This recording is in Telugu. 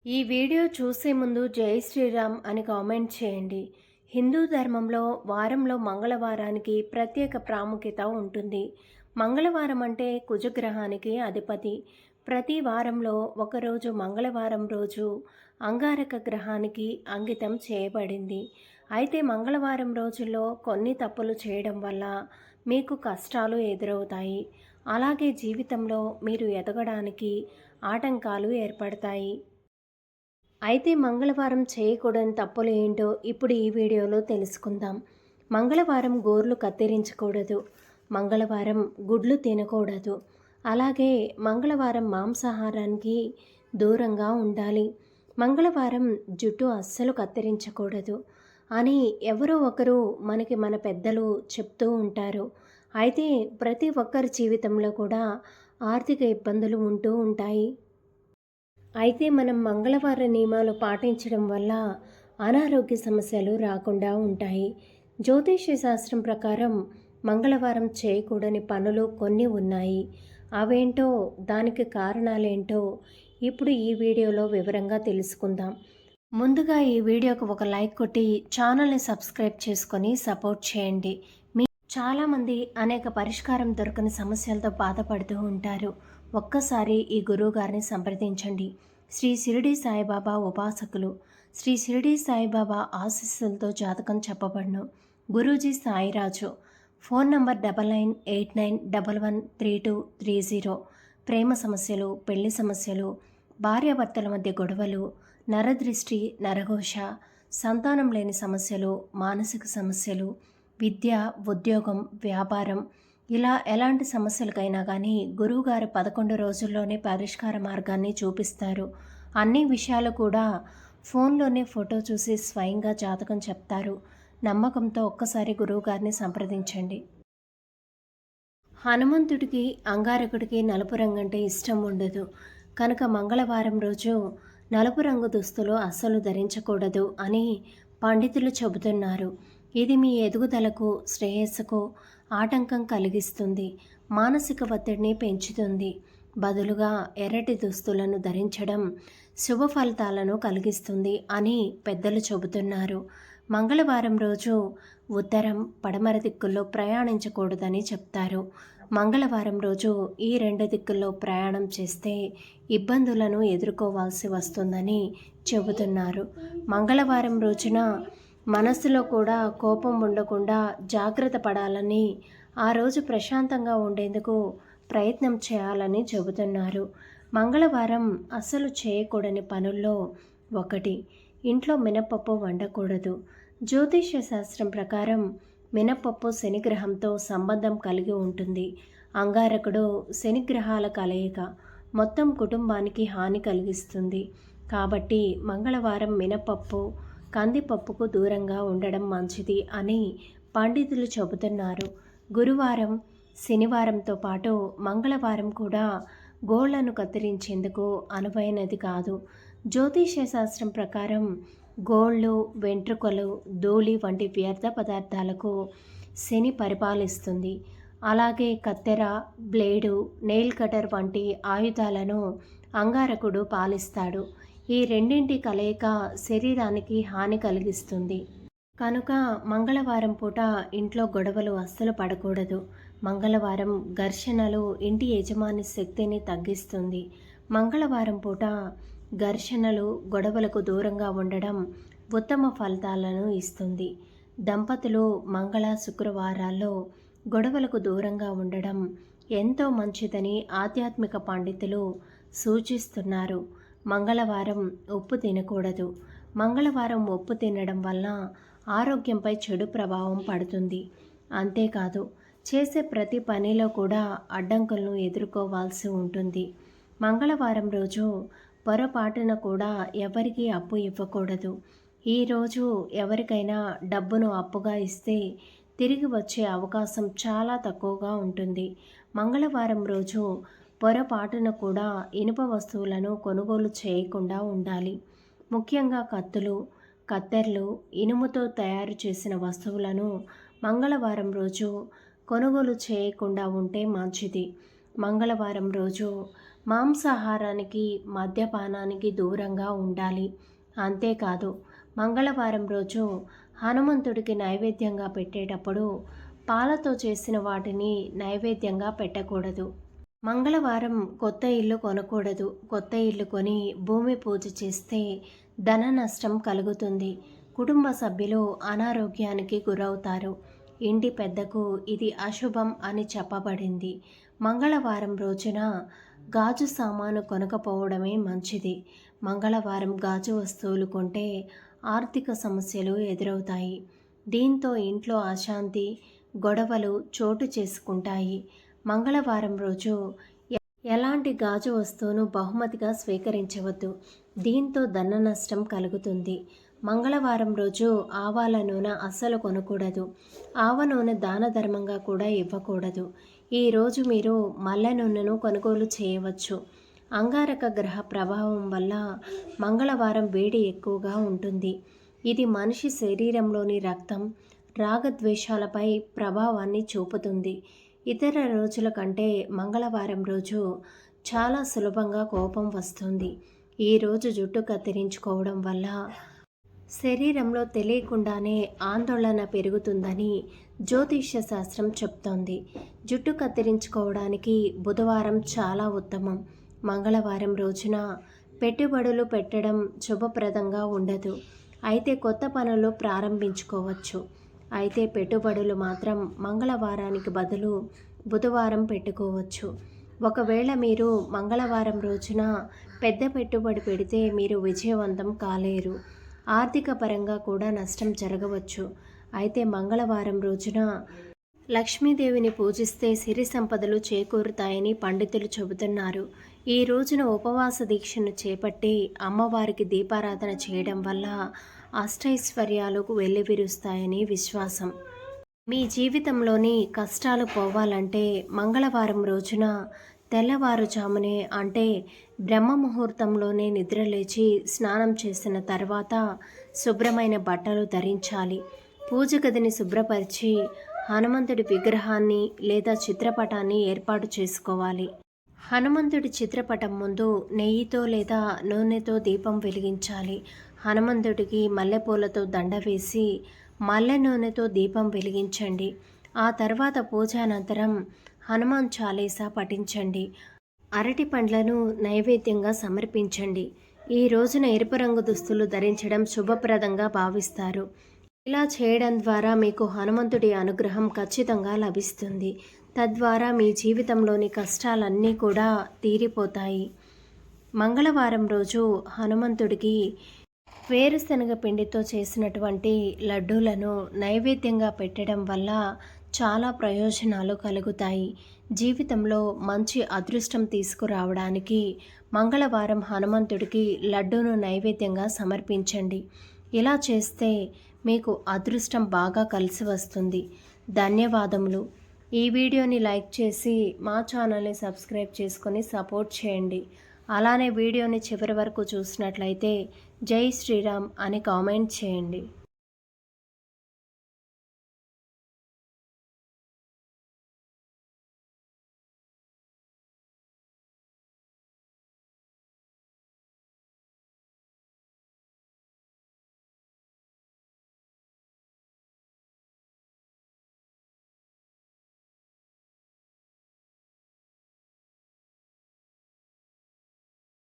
ఈ వీడియో చూసే ముందు జై శ్రీరామ్ అని కామెంట్ చేయండి. హిందూ ధర్మంలో వారంలో మంగళవారానికి ప్రత్యేక ప్రాముఖ్యత ఉంటుంది. మంగళవారం అంటే కుజగ్రహానికి అధిపతి. ప్రతి వారంలో ఒకరోజు మంగళవారం రోజు అంగారక గ్రహానికి అంకితం చేయబడింది. అయితే మంగళవారం రోజుల్లో కొన్ని తప్పులు చేయడం వల్ల మీకు కష్టాలు ఎదురవుతాయి. అలాగే జీవితంలో మీరు ఎదగడానికి ఆటంకాలు ఏర్పడతాయి. అయితే మంగళవారం చేయకూడని తప్పులు ఏంటో ఇప్పుడు ఈ వీడియోలో తెలుసుకుందాం. మంగళవారం గోర్లు కత్తిరించకూడదు. మంగళవారం గుడ్లు తినకూడదు. అలాగే మంగళవారం మాంసాహారానికి దూరంగా ఉండాలి. మంగళవారం జుట్టు అస్సలు కత్తిరించకూడదు అని ఎవరో ఒకరు మన పెద్దలు చెప్తూ ఉంటారు. అయితే ప్రతి ఒక్కరి జీవితంలో కూడా ఆర్థిక ఇబ్బందులు ఉంటూ ఉంటాయి. అయితే మనం మంగళవార నియమాలు పాటించడం వల్ల అనారోగ్య సమస్యలు రాకుండా ఉంటాయి. జ్యోతిష్య శాస్త్రం ప్రకారం మంగళవారం చేయకూడని పనులు కొన్ని ఉన్నాయి. అవేంటో దానికి కారణాలేంటో ఇప్పుడు ఈ వీడియోలో వివరంగా తెలుసుకుందాం. ముందుగా ఈ వీడియోకి ఒక లైక్ కొట్టి ఛానల్ని సబ్స్క్రైబ్ చేసుకొని సపోర్ట్ చేయండి. చాలామంది అనేక పరిష్కారం దొరకని సమస్యలతో బాధపడుతూ ఉంటారు. ఒక్కసారి ఈ గురువు గారిని సంప్రదించండి. శ్రీ షిరిడి సాయిబాబా ఉపాసకులు. శ్రీ షిరిడి సాయిబాబా ఆశీస్సులతో జాతకం చెప్పబడును. గురూజీ సాయిరాజు. Phone number 9989113230. ప్రేమ సమస్యలు, పెళ్లి సమస్యలు, భార్యాభర్తల మధ్య గొడవలు, నరదృష్టి, నరఘోష, సంతానం లేని సమస్యలు, మానసిక సమస్యలు, విద్య, ఉద్యోగం, వ్యాపారం, ఇలా ఎలాంటి సమస్యలకైనా కానీ గురువుగారు 11 రోజుల్లోనే పరిష్కార మార్గాన్ని చూపిస్తారు. అన్ని విషయాలు కూడా ఫోన్లోనే ఫోటో చూసి స్వయంగా జాతకం చెప్తారు. నమ్మకంతో ఒక్కసారి గురువుగారిని సంప్రదించండి. హనుమంతుడికి, అంగారకుడికి నలుపు రంగు అంటే ఇష్టం ఉండదు. కనుక మంగళవారం రోజు నలుపు రంగు దుస్తులు అస్సలు ధరించకూడదు అని పండితులు చెబుతున్నారు. ఇది మీ ఎదుగుదలకు, శ్రేయస్సుకు ఆటంకం కలిగిస్తుంది. మానసిక ఒత్తిడిని పెంచుతుంది. బదులుగా ఎర్రటి దుస్తులను ధరించడం శుభ ఫలితాలను కలిగిస్తుంది అని పెద్దలు చెబుతున్నారు. మంగళవారం రోజు ఉత్తరం, పడమర దిక్కుల్లో ప్రయాణించకూడదని చెప్తారు. మంగళవారం రోజు ఈ 2 దిక్కుల్లో ప్రయాణం చేస్తే ఇబ్బందులను ఎదుర్కోవాల్సి వస్తుందని చెబుతున్నారు. మంగళవారం రోజున మనస్సులో కూడా కోపం ఉండకుండా జాగ్రత్త పడాలని, ఆ రోజు ప్రశాంతంగా ఉండేందుకు ప్రయత్నం చేయాలని చెబుతున్నారు. మంగళవారం అస్సలు చేయకూడని పనుల్లో ఒకటి, ఇంట్లో మినపప్పు వండకూడదు. జ్యోతిష్య శాస్త్రం ప్రకారం మినపప్పు శనిగ్రహంతో సంబంధం కలిగి ఉంటుంది. అంగారకుడు శనిగ్రహాల కలయిక మొత్తం కుటుంబానికి హాని కలిగిస్తుంది. కాబట్టి మంగళవారం మినపప్పు, కందిపప్పుకు దూరంగా ఉండడం మంచిది అని పండితులు చెబుతున్నారు. గురువారం, శనివారంతో పాటు మంగళవారం కూడా గోళ్లను కత్తిరించేందుకు అనువైనది కాదు. జ్యోతిష్య శాస్త్రం ప్రకారం గోళ్ళు, వెంట్రుకలు, ధూళి వంటి వ్యర్థ పదార్థాలకు శని పరిపాలిస్తుంది. అలాగే కత్తెర, బ్లేడు, నెయిల్ కటర్ వంటి ఆయుధాలను అంగారకుడు పాలిస్తాడు. ఈ రెండింటి కలయిక శరీరానికి హాని కలిగిస్తుంది. కనుక మంగళవారం పూట ఇంట్లో గొడవలు అస్సలు పడకూడదు. మంగళవారం ఘర్షణలు ఇంటి యజమాని శక్తిని తగ్గిస్తుంది. మంగళవారం పూట ఘర్షణలు, గొడవలకు దూరంగా ఉండడం ఉత్తమ ఫలితాలను ఇస్తుంది. దంపతులు మంగళ, శుక్రవారాల్లో గొడవలకు దూరంగా ఉండడం ఎంతో మంచిదని ఆధ్యాత్మిక పండితులు సూచిస్తున్నారు. మంగళవారం ఉప్పు తినకూడదు. మంగళవారం ఉప్పు తినడం వల్ల ఆరోగ్యంపై చెడు ప్రభావం పడుతుంది. అంతేకాదు, చేసే ప్రతి పనిలో కూడా అడ్డంకులను ఎదుర్కోవాల్సి ఉంటుంది. మంగళవారం రోజు పొరపాటున కూడా ఎవరికీ అప్పు ఇవ్వకూడదు. ఈరోజు ఎవరికైనా డబ్బును అప్పుగా ఇస్తే తిరిగి వచ్చే అవకాశం చాలా తక్కువగా ఉంటుంది. మంగళవారం రోజు పొరపాటున కూడా ఇనుప వస్తువులను కొనుగోలు చేయకుండా ఉండాలి. ముఖ్యంగా కత్తులు, కత్తెరలు, ఇనుముతో తయారు చేసిన వస్తువులను మంగళవారం రోజు కొనుగోలు చేయకుండా ఉంటే మంచిది. మంగళవారం రోజు మాంసాహారానికి మద్యపానానికి దూరంగా ఉండాలి. అంతేకాదు మంగళవారం రోజు హనుమంతుడికి నైవేద్యంగా పెట్టేటప్పుడు పాలతో చేసిన వాటిని నైవేద్యంగా పెట్టకూడదు. మంగళవారం కొత్త ఇల్లు కొనకూడదు. కొత్త ఇల్లు కొని భూమి పూజ చేస్తే ధన నష్టం కలుగుతుంది. కుటుంబ సభ్యులు అనారోగ్యానికి గురవుతారు. ఇంటి పెద్దకు ఇది అశుభం అని చెప్పబడింది. మంగళవారం రోజున గాజు సామాను కొనకపోవడమే మంచిది. మంగళవారం గాజు వస్తువులు కొంటే ఆర్థిక సమస్యలు ఎదురవుతాయి. దీంతో ఇంట్లో అశాంతి, గొడవలు చోటు చేసుకుంటాయి. మంగళవారం రోజు ఎలాంటి గాజు వస్తువును బహుమతిగా స్వీకరించవద్దు. దీంతో ధన నష్టం కలుగుతుంది. మంగళవారం రోజు ఆవాల నూనె అస్సలు కొనకూడదు. ఆవ నూనె దాన ధర్మంగా కూడా ఇవ్వకూడదు. ఈరోజు మీరు మల్లె నూనెను కొనుగోలు చేయవచ్చు. అంగారక గ్రహ ప్రభావం వల్ల మంగళవారం వేడి ఎక్కువగా ఉంటుంది. ఇది మనిషి శరీరంలోని రక్తం, రాగద్వేషాలపై ప్రభావాన్ని చూపుతుంది. ఇతర రోజుల కంటే మంగళవారం రోజు చాలా సులభంగా కోపం వస్తుంది. ఈరోజు జుట్టు కత్తిరించుకోవడం వల్ల శరీరంలో తెలియకుండానే ఆందోళన పెరుగుతుందని జ్యోతిష్య శాస్త్రం చెప్తోంది. జుట్టు కత్తిరించుకోవడానికి బుధవారం చాలా ఉత్తమం. మంగళవారం రోజున పెట్టుబడులు పెట్టడం శుభప్రదంగా ఉండదు. అయితే కొత్త పనులు ప్రారంభించుకోవచ్చు. అయితే పెట్టుబడులు మాత్రం మంగళవారానికి బదులు బుధవారం పెట్టుకోవచ్చు. ఒకవేళ మీరు మంగళవారం రోజున పెద్ద పెట్టుబడి పెడితే మీరు విజయవంతం కాలేరు. ఆర్థిక పరంగా కూడా నష్టం జరగవచ్చు. అయితే మంగళవారం రోజున లక్ష్మీదేవిని పూజిస్తే సిరి సంపదలు చేకూరుతాయని పండితులు చెబుతున్నారు. ఈ రోజున ఉపవాస దీక్షను చేపట్టి అమ్మవారికి దీపారాధన చేయడం వల్ల అష్టైశ్వర్యాలు వెల్లివిరుస్తాయని విశ్వాసం. మీ జీవితంలోని కష్టాలు పోవాలంటే మంగళవారం రోజున తెల్లవారుజామునే అంటే బ్రహ్మ ముహూర్తంలోనే నిద్రలేచి స్నానం చేసిన తర్వాత శుభ్రమైన బట్టలు ధరించాలి. పూజ గదిని శుభ్రపరిచి హనుమంతుడి విగ్రహాన్ని లేదా చిత్రపటాన్ని ఏర్పాటు చేసుకోవాలి. హనుమంతుడి చిత్రపటం ముందు నెయ్యితో లేదా నూనెతో దీపం వెలిగించాలి. హనుమంతుడికి మల్లెపూలతో దండ వేసి మల్లె నూనెతో దీపం వెలిగించండి. ఆ తర్వాత పూజానంతరం హనుమాన్ చాలీసా పఠించండి. అరటి పండ్లను నైవేద్యంగా సమర్పించండి. ఈ రోజున ఎరుపు రంగు దుస్తులు ధరించడం శుభప్రదంగా భావిస్తారు. ఇలా చేయడం ద్వారా మీకు హనుమంతుడి అనుగ్రహం ఖచ్చితంగా లభిస్తుంది. తద్వారా మీ జీవితంలోని కష్టాలన్నీ కూడా తీరిపోతాయి. మంగళవారం రోజు హనుమంతుడికి వేరుశనగ పిండితో చేసినటువంటి లడ్డూలను నైవేద్యంగా పెట్టడం వల్ల చాలా ప్రయోజనాలు కలుగుతాయి. జీవితంలో మంచి అదృష్టం తీసుకురావడానికి మంగళవారం హనుమంతుడికి లడ్డూను నైవేద్యంగా సమర్పించండి. ఇలా చేస్తే మీకు అదృష్టం బాగా కలిసి వస్తుంది. ధన్యవాదములు. ఈ వీడియోని లైక్ చేసి మా ఛానల్ని సబ్స్క్రైబ్ చేసుకొని సపోర్ట్ చేయండి. అలానే వీడియోని చివరి వరకు చూసినట్లయితే జై శ్రీరామ్ అని కామెంట్ చేయండి.